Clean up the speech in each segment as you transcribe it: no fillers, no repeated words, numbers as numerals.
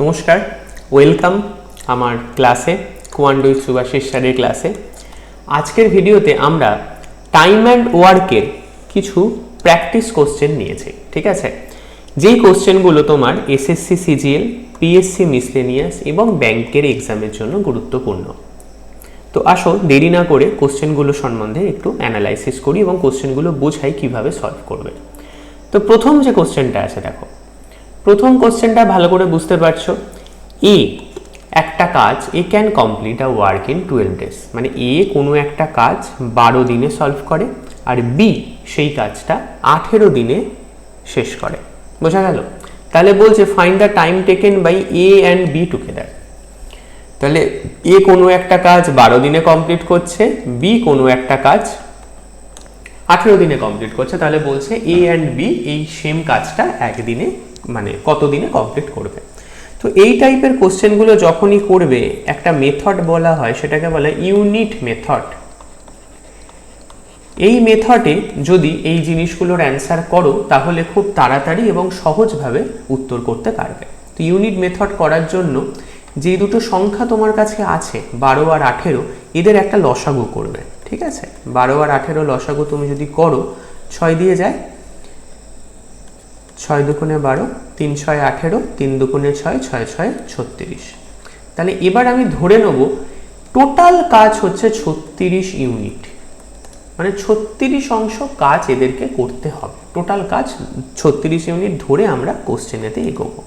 নমস্কার, ওয়েলকাম আমার ক্লাসে কুয়ান্ডু সুভাষিস স্যারের ক্লাসে। আজকের ভিডিওতে আমরা টাইম অ্যান্ড ওয়ার্কের কিছু প্র্যাকটিস কোশ্চেন নিয়েছি। ঠিক আছে, যেই কোশ্চেনগুলো তোমার এসএসসি সিজিএল, পিএসসি মিসলেনিয়াস এবং ব্যাংকের এক্সামের জন্য গুরুত্বপূর্ণ। তো আসো দেরি না করে কোশ্চেনগুলো সম্বন্ধে একটু অ্যানালাইসিস করি এবং কোশ্চেনগুলো বোঝাই কিভাবে সলভ করবে। তো প্রথম যে কোশ্চেনটা আছে, দেখো প্রথম কোশ্চেনটা ভালো করে বুঝতে পারছো। এ একটা কাজ A can complete a work in 12 days, মানে এ কোনো একটা কাজ 12 দিনে সলভ করে আর বি সেই কাজটা 18 দিনে শেষ করে। বোঝা গেল? তাহলে বলছে find the time taken by A and B together. তাহলে এ কোনো একটা কাজ 12 দিনে কমপ্লিট করছে, বি কোনো একটা কাজ 18 দিনে কমপ্লিট করছে। তাহলে বলছে এ অ্যান্ড বি এই সেম কাজটা একদিনে মানে কত দিনে কমপ্লিট করবে। তো এই টাইপের কোশ্চেনগুলো যখনই করবে একটা মেথড বলা হয়, সেটাকে বলে ইউনিট মেথড। এই মেথডে যদি এই জিনিসগুলোর অ্যান্সার করো তাহলে খুব তাড়াতাড়ি এবং সহজভাবে উত্তর করতে পারবে। তো ইউনিট মেথড করার জন্য যে দুটো সংখ্যা তোমার কাছে আছে 12 আর 18, এদের একটা লসাগু করবে। ঠিক আছে, 12 আর 18 লসাগু তুমি যদি করো 6 দিয়ে যায়, 6 দুগুণে 12, 3 6 18, 3 দুগুণে 6, 6 6 36। তাহলে এবার আমি ধরে নেব টোটাল কাজ হচ্ছে 36 ইউনিট, মানে 36 অংশ কাজ এদেরকে করতে হবে। টোটাল কাজ 36 ইউনিট ধরে আমরা কোশ্চেনেতে এগোবো।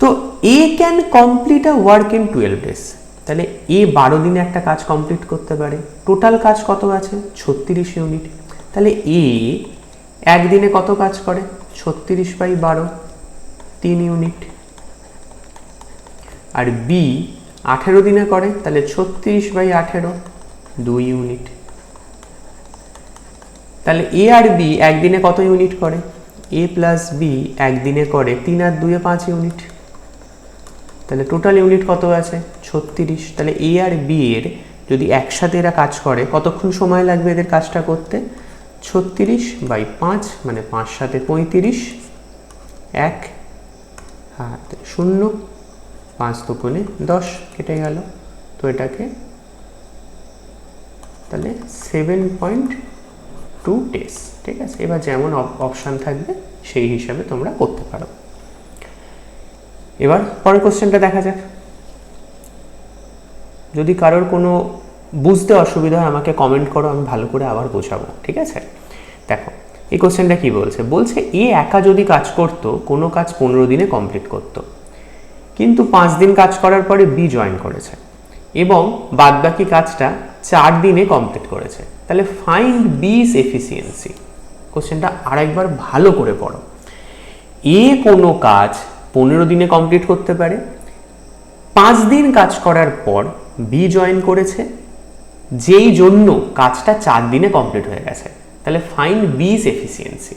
তো A can complete a work in 12 days. তাহলে এ 12 দিনে একটা কাজ কমপ্লিট করতে পারে। টোটাল কাজ কত আছে? 36 ইউনিট। তাহলে এ একদিনে কত কাজ করে? 36/12, 3 ইউনিট। আর বি 18 দিনে করে, তাহলে 36/18, 2 ইউনিট। তাহলে এ আর বি একদিনে কত ইউনিট করে? এ প্লাস বি একদিনে করে 3 আর 2 5 ইউনিট। তাহলে টোটাল ইউনিট কত আছে? 36। তাহলে এ আর বি এর যদি একসাথে এরা কাজ করে কতক্ষণ সময় লাগবে এদের কাজটা করতে? 36/5, মানে 5 7 35, 1 হাত 0, 5 দুগুণে 10 কেটে গেল। তো এটাকে তাহলে 7.2 ডেজ। ঠিক আছে, এবার যেমন অপশান থাকবে সেই হিসাবে তোমরা করতে পারো। এবার পরের কোশ্চেনটা দেখা যাক। যদি কারোর কোনো বুঝতে অসুবিধা হয় আমাকে কমেন্ট করো, আমি ভালো করে আবার বোঝাবো। ঠিক আছে, দেখো এই কোশ্চেনটা কি বলছে। বলছে এ একা যদি কাজ করত, কোনো কাজ 15 দিনে কমপ্লিট করত, কিন্তু 5 দিন কাজ করার পরে বি জয়েন করেছে এবং বাদবাকি কাজটা 4 দিনে কমপ্লিট করেছে। তাহলে ফাইন্ড বিস এফিসিয়েন্সি। কোশ্চেনটা আরেকবার ভালো করে পড়ো। এ কোনো কাজ 15 দিনে কমপ্লিট করতে পারে, 5 দিন কাজ করার পর বি জয়েন করেছে, যেই জন্য কাজটা 4 দিনে কমপ্লিট হয়ে গেছে। তাহলে ফাইন্ড বিস এফিসিয়েন্সি।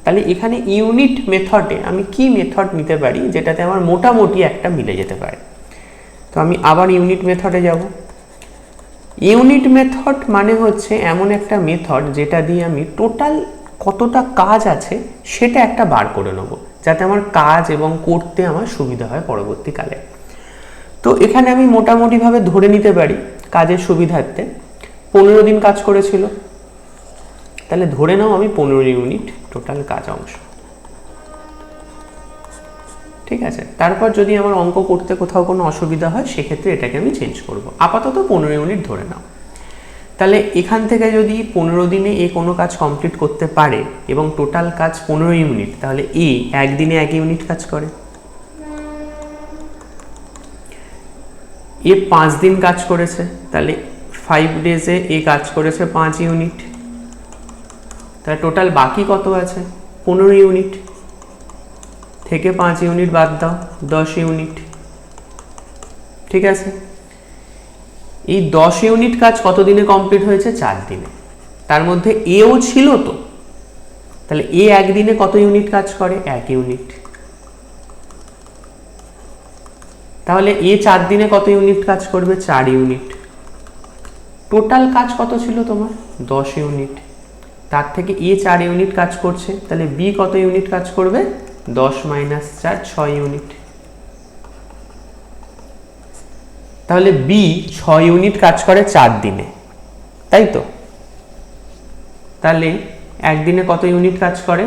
তাহলে এখানে ইউনিট মেথডে আমি কি মেথড নিতে পারি যেটাতে আমার মোটামুটি একটা মিলে যেতে পারে। তো আমি আবার ইউনিট মেথডে যাব। ইউনিট মেথড মানে হচ্ছে এমন একটা মেথড যেটা দিয়ে আমি টোটাল কতটা কাজ আছে সেটা একটা বার করে নেব, যাতে আমার কাজ এবং করতে আমার সুবিধা হয় পরবর্তীকালে। তো এখানে আমি মোটামুটিভাবে ধরে নিতে পারি কাজের সুবিধার্থে 15 দিন কাজ করেছিল, তাহলে ধরে নাও আমি 15 ইউনিট টোটাল কাজ অংশ। ঠিক আছে, তারপর যদি আমার অঙ্ক করতে কোথাও কোনো অসুবিধা হয় সেক্ষেত্রে এটাকে আমি চেঞ্জ করব। আপাতত 15 ইউনিট ধরে নাও। তাহলে এখান থেকে যদি 15 দিনে এ কোনো কাজ কমপ্লিট করতে পারে এবং টোটাল কাজ 15 ইউনিট, তাহলে এ একদিনে 1 ইউনিট কাজ করে। এ 5 দিন কাজ করেছে, তাহলে 5 ডেজে এ কাজ করেছে 5 ইউনিট। তাহলে টোটাল বাকি কত আছে? 15 ইউনিট। থেকে 5 ইউনিট বাদ দাও, 10 ইউনিট। ঠিক আছে, এই 10 ইউনিট কাজ কত দিনে কমপ্লিট হয়েছে? 4 দিনে। তার মধ্যে এও ছিল তো, তাহলে এ একদিনে কত ইউনিট কাজ করে? 1 ইউনিট। তাহলে এ 4 দিনে কত ইউনিট কাজ করবে? 4 ইউনিট। টোটাল কাজ কত ছিল তোমার? 10 ইউনিট। তার থেকে এ 4 ইউনিট কাজ করছে, তাহলে বি কত ইউনিট কাজ করবে? 10 - 4, 6 ইউনিট। তাহলে বি 6 ইউনিট কাজ করে 4 দিনে, তাই তো? তাহলে একদিনে কত ইউনিট কাজ করে?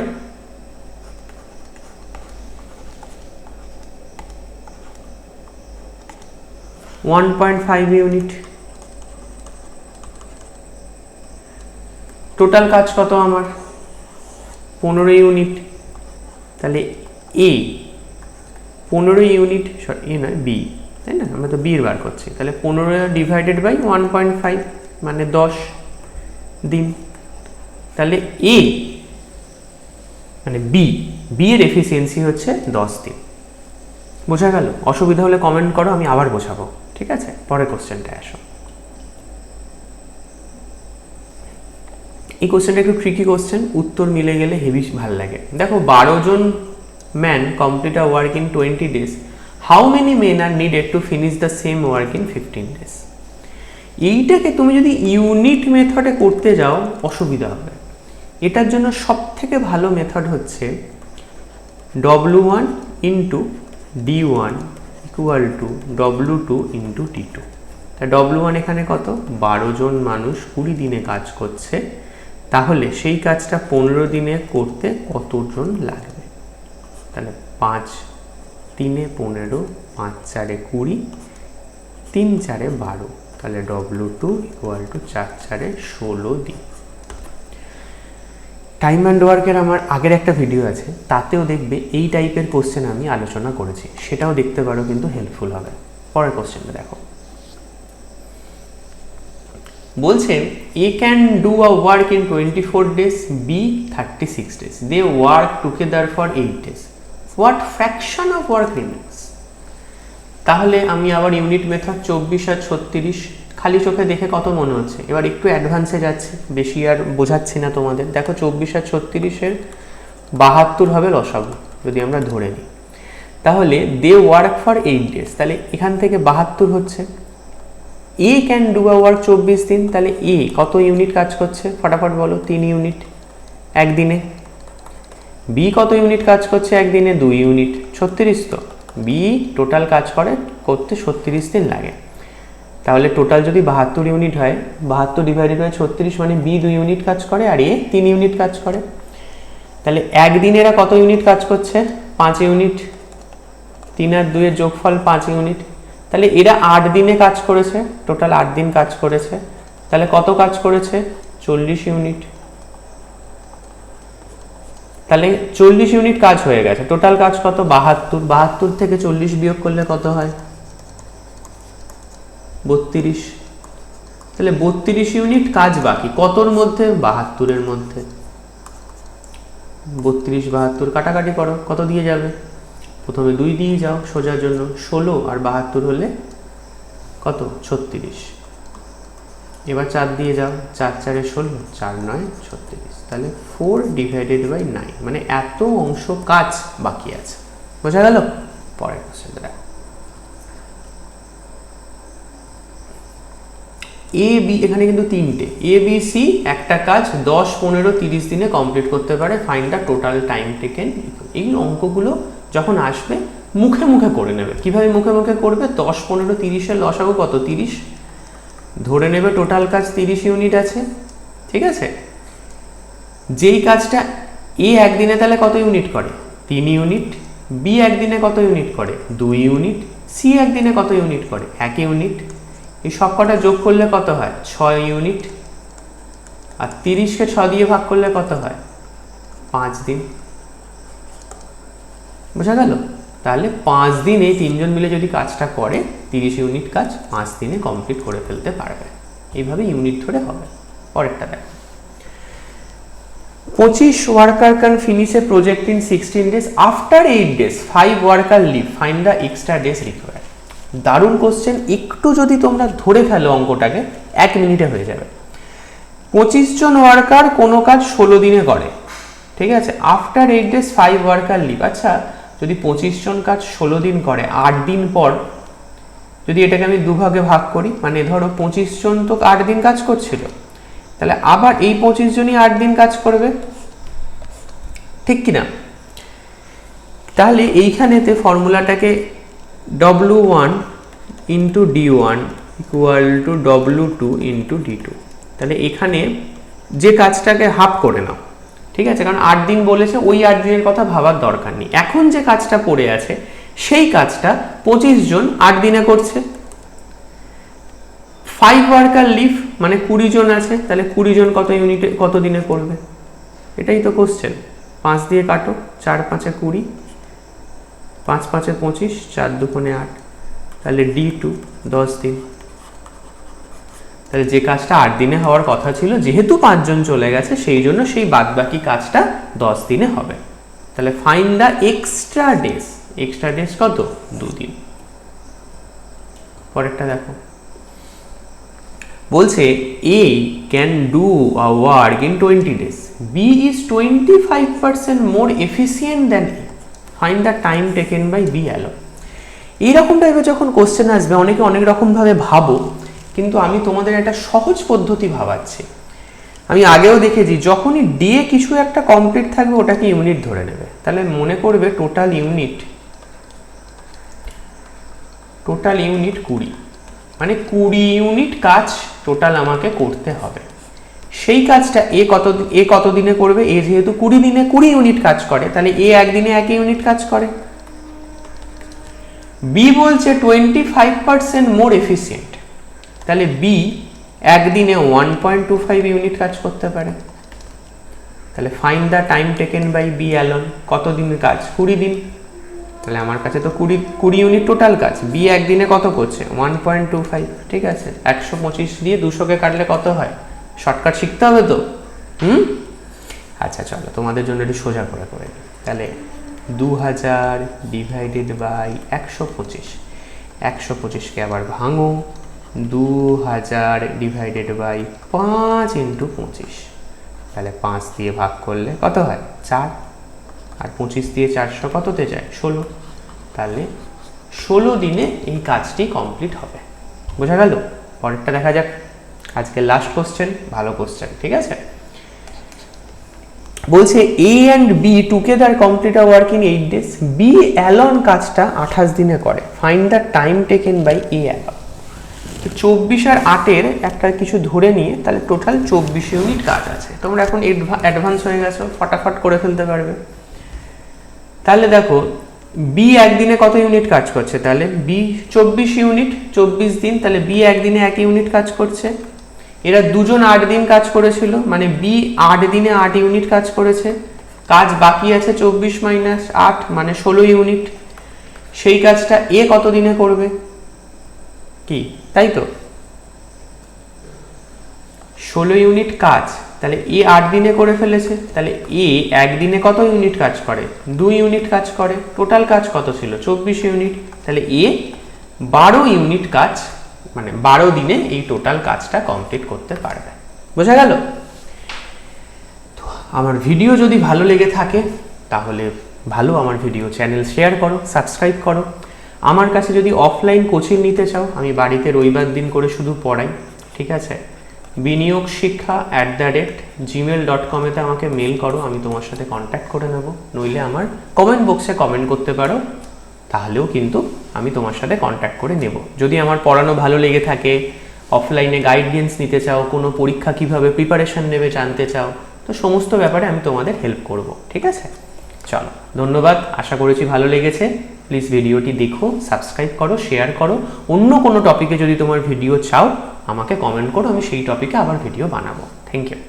1.5 ইউনিট। টোটাল কাজ কত আমার? 15 ইউনিট। তাহলে এ 15 ইউনিট, এ নয় বি, তাই না? আমরা তো বি এর বার করছি। তাহলে 15 ডিভাইডেড বাই 1.5 মানে 10 দিন। তাহলে এ মানে বি এর এফিসিয়েন্সি হচ্ছে 10 দিন। বোঝা গেল? অসুবিধা হলে কমেন্ট করো, আমি আবার বোঝাবো, ঠিক আছে? পরের কোশ্চেনটায় আসো। এই কোশ্চেনটা একটু ট্রিকি কোশ্চেন, উত্তর মিলে গেলে হেভি ভাল লাগে। দেখো 12 জন man complete a work in 20 days, how many men are needed to finish the same work in 15 days? এইটাকে তুমি যদি ইউনিট মেথডে করতে যাও অসুবিধা হবে। এটার জন্য সব থেকে ভালো মেথড হচ্ছে W1 into D1 equal to W2 into D2। তা W1 এখানে কত? 12 জন মানুষ 20 দিনে কাজ করছে, তাহলে সেই কাজটা 15 দিনে করতে কতজন লাগবে? তাহলে 5 3 15, 5 4 20, 3 4 12, তাহলে W2 ইকুয়াল টু 4 4 16 দিন। টাইম অ্যান্ড ওয়ার্কের আমার আগের একটা ভিডিও আছে, তাতেও দেখবে এই টাইপের কোশ্চেন আমি আলোচনা করেছি, সেটাও দেখতে পারো, কিন্তু হেল্পফুল হবে। পরের কোশ্চেনটা দেখো, বলছে A can do a work in 24 days, B 36 days, they work together for 8 days, what fraction of work remains? তাহলে আমি আবার ইউনিট মেথড 24 আর 36 খালি চোখে দেখে কত মনে হচ্ছে? এবার একটু অ্যাডভান্সে যাচ্ছি, বেশি আর বোঝাচ্ছি না তোমাদের। দেখো 24 আর 36-এর 72 হবে লসাগু যদি আমরা ধরে নিই। তাহলে দে ওয়ার্ক ফর 8 ডেজ, তাহলে এখান থেকে 72 হচ্ছে। এ ক্যান ডু আ ওয়ার্ক 24 দিন, তাহলে এ কত ইউনিট কাজ করছে ফটাফট বলো? 3 ইউনিট একদিনে। বি কত ইউনিট কাজ করছে একদিনে? 2 ইউনিট। 36 তো, বি টোটাল কাজ করতে 36 দিন লাগে। তাহলে টোটাল যদি 72 ইউনিট হয়, 72 ডিভাইডেড বাই 36 মানে বি 2 ইউনিট কাজ করে আর এ 3 ইউনিট কাজ করে। তাহলে একদিনে এরা কত ইউনিট কাজ করছে? 5 ইউনিট। 3 আর 2 এর যোগফল 5 ইউনিট। তাহলে এরা 8 দিনে কাজ করেছে, টোটাল 8 দিন কাজ করেছে। তাহলে কত কাজ করেছে? 40 ইউনিট। তাহলে 40 ইউনিট কাজ হয়ে গেছে। টোটাল কাজ কত? 72। 72 থেকে 40 বিয়োগ করলে কত হয়? 32। তাহলে 32 ইউনিট কাজ বাকি, কতর মধ্যে? 72-এর মধ্যে। 32 72 কাটাকাটি করো, কত দিয়ে যাবে? প্রথমে 2 দিয়ে যাও সোজার জন্য, 16 আর 72 হলে কত? 36। এবার 4 দিয়ে যাও, 4 4 16, 4 9 36, তাহলে 4 ডিভাইডেড বাই 9, মানে এত অংশ কাজ বাকি আছে। বোঝা গেল? পরের কোশ্চেনটা এ বি, এখানে কিন্তু 3টে এ বি সি একটা কাজ 10 15 30 দিনে কমপ্লিট করতে পারে, find the total time taken. এইগুলো অঙ্কগুলো যখন আসবে মুখে মুখে করে নেবে। কিভাবে মুখে মুখে করবে? 10 15 30-এর লসাগু কত? 30 ধরে নেবে, টোটাল কাজ 30 ইউনিট আছে, ঠিক আছে? যেই কাজটা এ একদিনে তাহলে কত ইউনিট করে? 3 ইউনিট। বি একদিনে কত ইউনিট করে? 2 ইউনিট। সি একদিনে কত ইউনিট করে? 1 ইউনিট। এই সব কটা যোগ করলে কত হয়? 6 ইউনিট। আর 30-কে 6 দিয়ে ভাগ করলে কত হয়? 5 দিন। বোঝা গেল? তাহলে 5 দিন এই 3 জন মিলে যদি কাজটা করে, 30 ইউনিট কাজ 5 দিনে কমপ্লিট করে ফেলতে পারবে। এইভাবে ইউনিট ধরে হবে। পরেরটা দেখো, 25 worker can finish a project in 16 days, after 8 days 5 worker leave, find the extra days required. দারুণ কোশ্চেন, একটু যদি তোমরা ধরে ফেলো অঙ্কটাকে 1 মিনিটে হয়ে যাবে। 25 জন ওয়ার্কার কোনো কাজ 16 দিনে করে, ঠিক আছে? After 8 days 5 worker leave. আচ্ছা, যদি 25 জন কাজ 16 দিন করে, 8 দিন পর যদি এটাকে আমি দুভাগে ভাগ করি, মানে ধরো 25 জন তো 8 দিন কাজ করছিল, তাহলে আবার এই 25 জনই 8 দিন কাজ করবে, ঠিক কিনা? তাহলে এইখানেতে ফর্মুলাটাকে W1 into D1 equal to W2 into D2। তাহলে এখানে যে কাজটাকে হাফ করে নাও, ঠিক আছে, কারণ 8 দিন বলেছে, ওই 8 দিনের কথা ভাবার দরকার নেই। এখন যে কাজটা পড়ে আছে সেই কাজটা 25 জন 8 দিনে করছে। 5 ওয়ার্কার লিভ মানে 20 জন আছে, তাহলে 20 জন কত ইউনিটে কত দিনে করবে, এটাই তো কোশ্চেন। 5 দিয়ে কাটো, 4 5 20, 5 5 25, 4 2 8, তাহলে D2 10 দিন। তাহলে যে কাজটা 8 দিনে হওয়ার কথা ছিল, যেহেতু 5 জন চলে গেছে সেই জন্য সেই বাদবাকি কাজটা 10 দিনে হবে। তাহলে find the extra days. Extra days কত? 2 দিন। পরেরটা দেখো, বলছে A can do a work in 20 days. B is 25% more efficient than A. Find the time taken by B alone. এইরকম টাইপের যখন কোশ্চেন আসবে অনেকে অনেক রকমভাবে ভাবো, কিন্তু আমি তোমাদের একটা সহজ পদ্ধতি ভাবাচ্ছি। আমি আগেও দেখেছি, যখনই ডে কিছু একটা কমপ্লিট থাকবে ওটাকে ইউনিট ধরে নেবে। তাহলে মনে করবে টোটাল ইউনিট 20, মানে 20 ইউনিট কাজ টোটাল আমাকে করতে হবে। সেই কাজটা এ কত দিনে করবে? এ যেহেতু 20 দিনে 20 ইউনিট কাজ করে, তাহলে এ একদিনে 1 ইউনিট কাজ করে। বি বলছে 25% মোর এফিসিয়েন্ট, তাহলে বি একদিনে 1.25 ইউনিট কাজ করতে পারে। তাহলে find the time taken by B alone. কত দিনের কাজ? 20 দিন। তাহলে আমার কাছে তো 20 ইউনিট টোটাল কাজ, বি একদিনে কত করছে? 1.25। ঠিক আছে, 125 দিয়ে 200কে কাটলে কত হয়? শর্টকাট শিখতে হবে তো। আচ্ছা চলো তোমাদের জন্য একটু সোজা করে দিই। তাহলে 2000 ডিভাইডেড বাই 125, 125কে আবার ভাঙো, 2000 ডিভাইডেড বাই 5 ইন্টু 25, তাহলে 5 দিয়ে ভাগ করলে কত হয়? 4। আর 25 দিয়ে 400 কততে যায়? 16। তাহলে 16 দিনে এই কাজটি কমপ্লিট হবে। বোঝা গেল? পরেরটা দেখা যাক। আজকে লাস্ট কোশ্চেন, ভালো কোশ্চেন, ঠিক আছে। বলছে A and B together complete a work in 8 days. B alone কাজটা 28 দিনে করে। Find the time taken by A alone. তো 24 আর 8 এর একটা কিছু ধরে নিয়ে তাহলে টোটাল 24 ইউনিট কাজ আছে। তোমরা এখন অ্যাডভান্স হয়ে গেছো, ফটাফট করে ফেলতে পারবে। তাহলে দেখো বি একদিনে কত ইউনিট কাজ করছে? তাহলে বি 24 ইউনিট, 24 দিন, তাহলে বি একদিনে 1 ইউনিট কাজ করছে। এরা দুজন 8 দিন কাজ করেছিল, মানে বি 8 দিনে 8 ইউনিট কাজ করেছে। কাজ বাকি আছে 24 মাইনাস 8 মানে 16 ইউনিট। সেই কাজটা এ কত দিনে করবে? কি তাই তো, 16 ইউনিট কাজ, তাহলে এ 8 দিনে করে ফেলেছে। তাহলে এ একদিনে কত ইউনিট কাজ করে? 2 ইউনিট কাজ করে। টোটাল কাজ কত ছিল? 24 ইউনিট। তাহলে এ 12 ইউনিট কাজ, মানে 12 দিনে এই টোটাল কাজটা কমপ্লিট করতে পারবে। বোঝা গেল? তো আমার ভিডিও যদি ভালো লেগে থাকে তাহলে আমার ভিডিও চ্যানেল শেয়ার করো, সাবস্ক্রাইব করো। আমার কাছে যদি অফলাইন কোচিং নিতে চাও, আমি বাড়িতে রবিবার দিন করে শুধু পড়াই, ঠিক আছে। biniyogshikha@gmail.com এতে আমাকে মেল করো, আমি তোমার সাথে কন্ট্যাক্ট করে নেব। নইলে আমার কমেন্ট বক্সে কমেন্ট করতে পারো, তাহলেও কিন্তু আমি তোমার সাথে কন্ট্যাক্ট করে নেব। যদি আমার পড়ানো ভালো লেগে থাকে, অফলাইনে গাইডেন্স নিতে চাও, কোনো পরীক্ষা কিভাবে প্রিপারেশন নেবে জানতে চাও, তো সমস্ত ব্যাপারে আমি তোমাদের হেল্প করব, ঠিক আছে। চলো, ধন্যবাদ, আশা করেছি ভালো লেগেছে। প্লিজ ভিডিওটি দেখো, সাবস্ক্রাইব করো, শেয়ার করো। অন্য কোনো টপিকে যদি তোমার ভিডিও চাও আমাকে কমেন্ট করো, আমি সেই টপিকে আবার ভিডিও বানাবো। Thank you.